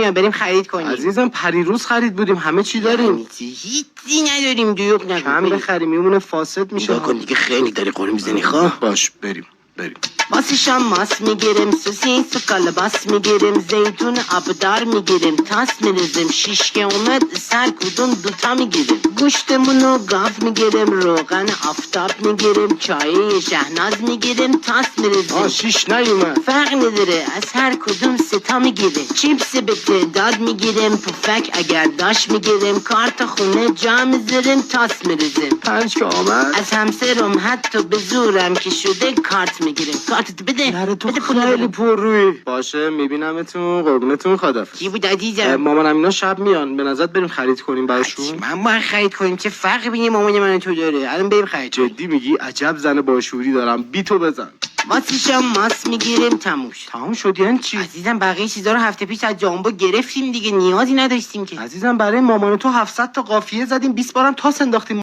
میام بریم خرید کنیم. عزیزم پریروز خرید بودیم، همه چی داریم. هیچی نداریم، دروغ نگو. کم بخریم میمونه فاسد میشه. نگاه کن دیگه خیلی داری قول میزنی. خواه باش بریم. واسه شام ماس میگیریم، سوسیس و کالباس میگیریم، زیتون آبدار میگیریم، تاس میریزیم، شیش که اومد سر کدوم دوتا میگیریم، گوشتمونو گاف میگیریم، روغن آفتاب میگیریم، چای شهناز میگیریم، تاس میریزیم. شیش نیومد. فرق نداره از هر کدوم ستا میگیریم، چیپس به تعداد میگیریم، پفک اگر داشت میگیریم، کارت خونه جا میذاریم، تاس میریزیم. 5 که آمد. از همسرم حتی به زورم که شده کارت میگیریم. کارتت بده. نره تو بده پول خیلی بدم. پر روی. باشه میبینمتون، قربونتون، خدافظ. کی بود عزیزم؟ مامانم اینا شب میان، به نظرت بریم خرید کنیم براشون؟ من باید خرید کنیم، چه فرقی بین مامان من و تو داره؟ الان بریم خرید کنیم. جدی میگی؟ عجب زن باشعوری دارم. بی تو بزن. واسه شام ماس میگیریم، تموم شد یعنی چی؟ عزیزم بقیه چیزا رو هفته پیش از جامبو گرفتیم دیگه، نیازی نداشتیم که. عزیزم برای مامان تو 700 تا قافیه زدیم، 20 بارم تاس انداختیم.